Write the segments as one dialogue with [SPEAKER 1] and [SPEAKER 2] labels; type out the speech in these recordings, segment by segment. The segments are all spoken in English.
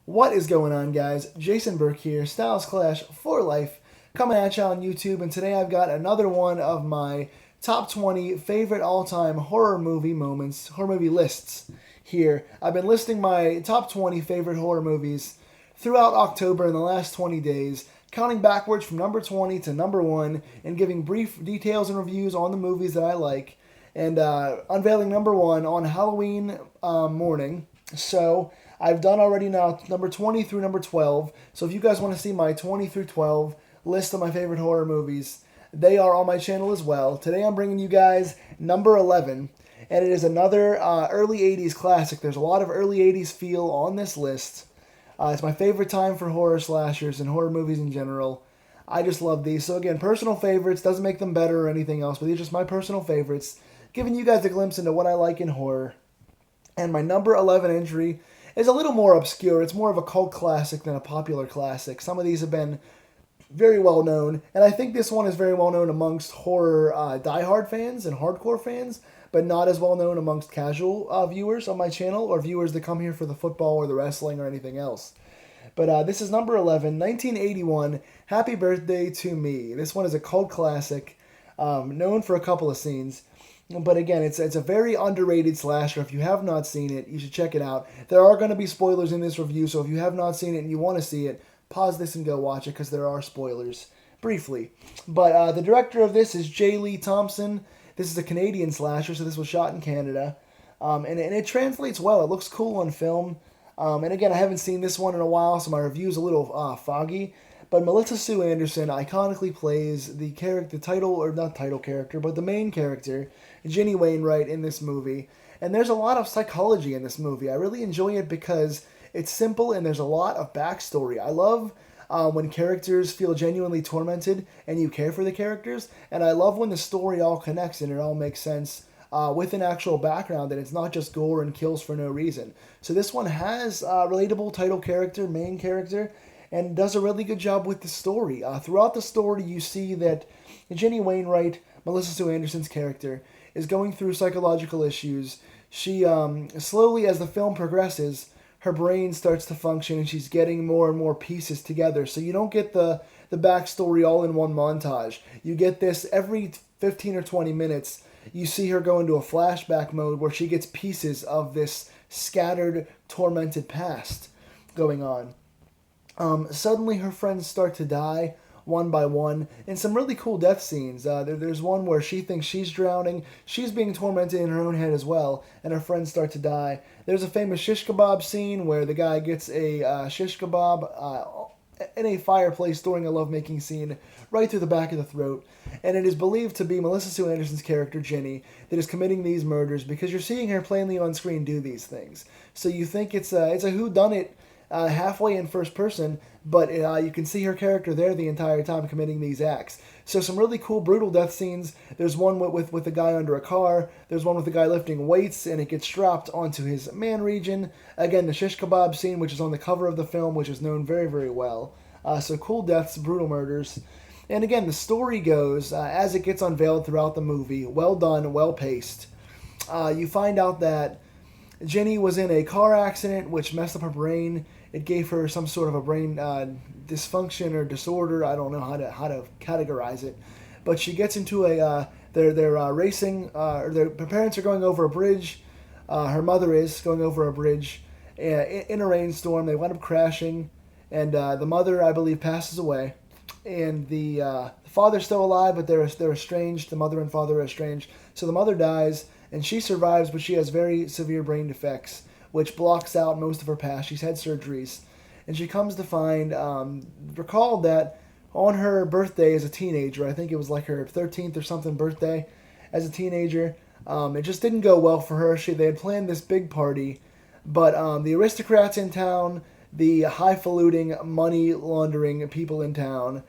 [SPEAKER 1] What is going on, guys? Jason Burke here, Styles Clash for Life, coming at you on YouTube, and today I've got another one of my top 20 favorite all-time horror movie moments, horror movie lists here. I've been listing my top 20 favorite horror movies throughout October in the last 20 days, counting backwards from number 20 to number 1, and giving brief details and reviews on the movies that I like, and unveiling number 1 on Halloween morning. So I've done already now number 20 through number 12. So if you guys want to see my 20 through 12 list of my favorite horror movies, they are on my channel as well. Today I'm bringing you guys number 11, and it is another early 80s classic. There's a lot of early 80s feel on this list. It's my favorite time for horror slashers and horror movies in general. I just love these. So again, personal favorites, doesn't make them better or anything else, but these are just my personal favorites, giving you guys a glimpse into what I like in horror. And my number 11 entry is a little more obscure. It's more of a cult classic than a popular classic. Some of these have been very well known, and I think this one is very well known amongst horror diehard fans and hardcore fans, but not as well known amongst casual viewers on my channel or viewers that come here for the football or the wrestling or anything else. But this is number 11, 1981, Happy Birthday to Me. This one is a cult classic, known for a couple of scenes. But again, it's a very underrated slasher. If you have not seen it, you should check it out. There are going to be spoilers in this review, so if you have not seen it and you want to see it, pause this and go watch it because there are spoilers, briefly. But the director of this is J. Lee Thompson. This is a Canadian slasher, so this was shot in Canada. And it translates well. It looks cool on film. And again, I haven't seen this one in a while, so my review's a little foggy. But Melissa Sue Anderson iconically plays the character, the title, or not title character, but the main character, Ginny Wainwright, in this movie. And there's a lot of psychology in this movie. I really enjoy it because it's simple and there's a lot of backstory. I love when characters feel genuinely tormented and you care for the characters. And I love when the story all connects and it all makes sense with an actual background and it's not just gore and kills for no reason. So this one has a relatable title character, main character, and does a really good job with the story. Throughout the story, you see that Ginny Wainwright, Melissa Sue Anderson's character, is going through psychological issues. She slowly, as the film progresses, her brain starts to function and she's getting more and more pieces together. So you don't get the backstory all in one montage. You get this every 15 or 20 minutes. You see her go into a flashback mode where she gets pieces of this scattered, tormented past going on. Suddenly her friends start to die one by one in some really cool death scenes. There's one where she thinks she's drowning. She's being tormented in her own head as well, and her friends start to die. There's a famous shish kebab scene where the guy gets a shish kebab in a fireplace during a lovemaking scene right through the back of the throat. And it is believed to be Melissa Sue Anderson's character, Ginny, that is committing these murders because you're seeing her plainly on screen do these things. So you think it's a whodunit halfway in first person, but you can see her character there the entire time committing these acts. So some really cool, brutal death scenes. There's one with the guy under a car. There's one with the guy lifting weights, and it gets strapped onto his man region. Again, the shish kebab scene, which is on the cover of the film, which is known very, very well. So cool deaths, brutal murders. And again, the story goes, as it gets unveiled throughout the movie, well done, well paced. You find out that Jenny was in a car accident which messed up her brain. It gave her some sort of a brain dysfunction or disorder. I don't know how to categorize it, but she gets into a they're racing. Their parents are going over a bridge. Her mother is going over a bridge in a rainstorm. They wind up crashing, and the mother, I believe, passes away, and the father's still alive, but they're estranged. The mother and father are estranged. So the mother dies, and she survives, but she has very severe brain defects, which blocks out most of her past. She's had surgeries, and she comes to find, recall that on her birthday as a teenager, I think it was like her 13th or something birthday as a teenager, it just didn't go well for her. They had planned this big party, but the aristocrats in town, the highfalutin, money laundering people in town,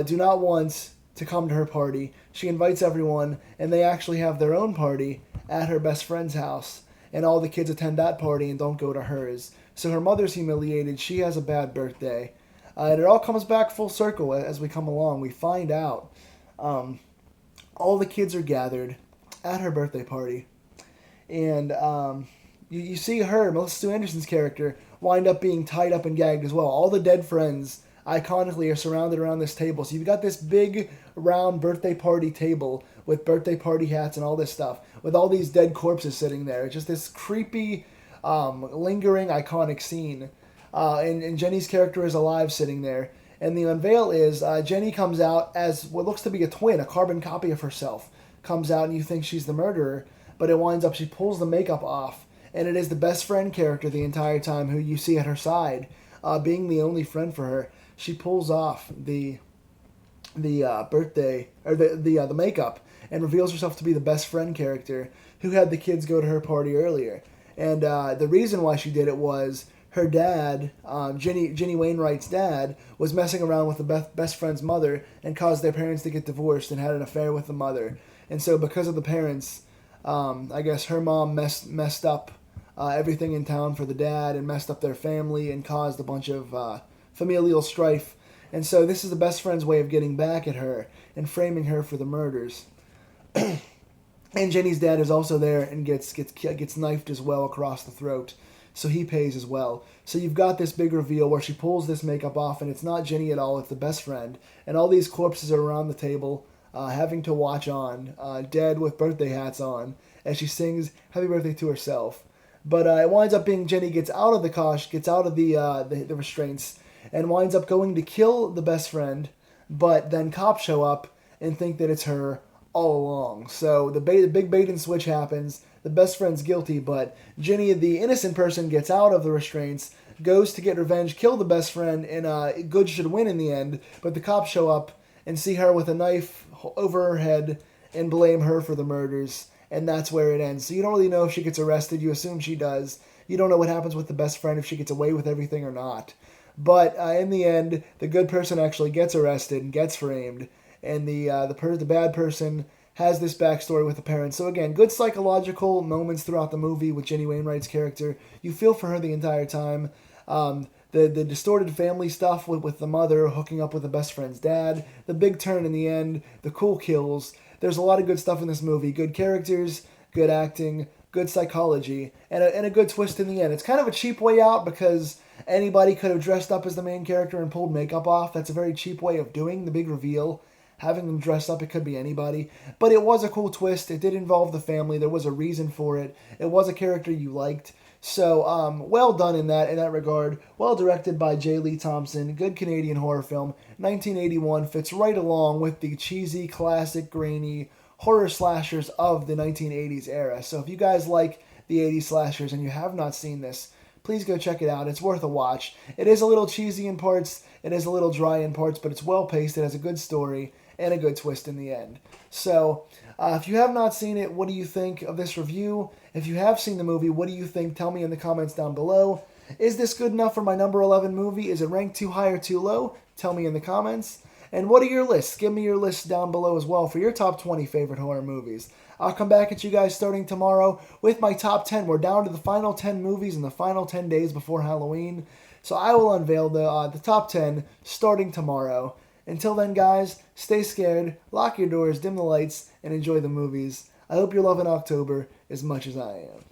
[SPEAKER 1] do not want to come to her party. She invites everyone, and they actually have their own party at her best friend's house, and all the kids attend that party and don't go to hers. So her mother's humiliated. She has a bad birthday. And it all comes back full circle as we come along. We find out all the kids are gathered at her birthday party. And you see her, Melissa Sue Anderson's character, wind up being tied up and gagged as well. All the dead friends iconically are surrounded around this table. So you've got this big round birthday party table with birthday party hats and all this stuff, with all these dead corpses sitting there. It's just this creepy, lingering, iconic scene. And Jenny's character is alive sitting there. And the unveil is Jenny comes out as what looks to be a twin, a carbon copy of herself. Comes out and you think she's the murderer, but it winds up she pulls the makeup off. And it is the best friend character the entire time who you see at her side, being the only friend for her. She pulls off the birthday or the makeup and reveals herself to be the best friend character who had the kids go to her party earlier. And the reason why she did it was her dad, Ginny Wainwright's dad, was messing around with the best friend's mother and caused their parents to get divorced and had an affair with the mother. And so because of the parents, I guess her mom messed up everything in town for the dad and messed up their family and caused a bunch of familial strife. And so this is the best friend's way of getting back at her and framing her for the murders. And Jenny's dad is also there and gets knifed as well across the throat. So he pays as well. So you've got this big reveal where she pulls this makeup off and it's not Jenny at all, it's the best friend. And all these corpses are around the table having to watch on, dead with birthday hats on, as she sings happy birthday to herself. But it winds up being Jenny gets out of the restraints and winds up going to kill the best friend, but then cops show up and think that it's her all along. So the big bait and switch happens. The best friend's guilty, but Jenny, the innocent person, gets out of the restraints, goes to get revenge, kill the best friend, and good should win in the end. But the cops show up and see her with a knife over her head and blame her for the murders, and that's where it ends. So you don't really know if she gets arrested. You assume she does. You don't know what happens with the best friend, if she gets away with everything or not. But in the end, the good person actually gets arrested and gets framed, and the bad person has this backstory with the parents. So again, good psychological moments throughout the movie with Jenny Wainwright's character. You feel for her the entire time. The distorted family stuff with the mother hooking up with the best friend's dad. The big turn in the end. The cool kills. There's a lot of good stuff in this movie. Good characters, good acting, good psychology, and a good twist in the end. It's kind of a cheap way out because anybody could have dressed up as the main character and pulled makeup off. That's a very cheap way of doing the big reveal. Having them dressed up, it could be anybody. But it was a cool twist. It did involve the family. There was a reason for it. It was a character you liked. So, well done in that regard. Well directed by J. Lee Thompson. Good Canadian horror film. 1981 fits right along with the cheesy, classic, grainy horror slashers of the 1980s era. So if you guys like the 80s slashers and you have not seen this, please go check it out. It's worth a watch. It is a little cheesy in parts. It is a little dry in parts, but it's well paced. It has a good story and a good twist in the end. So, if you have not seen it, what do you think of this review? If you have seen the movie, what do you think? Tell me in the comments down below. Is this good enough for my number 11 movie? Is it ranked too high or too low? Tell me in the comments. And what are your lists? Give me your lists down below as well for your top 20 favorite horror movies. I'll come back at you guys starting tomorrow with my top 10. We're down to the final 10 movies in the final 10 days before Halloween. So I will unveil the top 10 starting tomorrow. Until then, guys, stay scared, lock your doors, dim the lights, and enjoy the movies. I hope you're loving October as much as I am.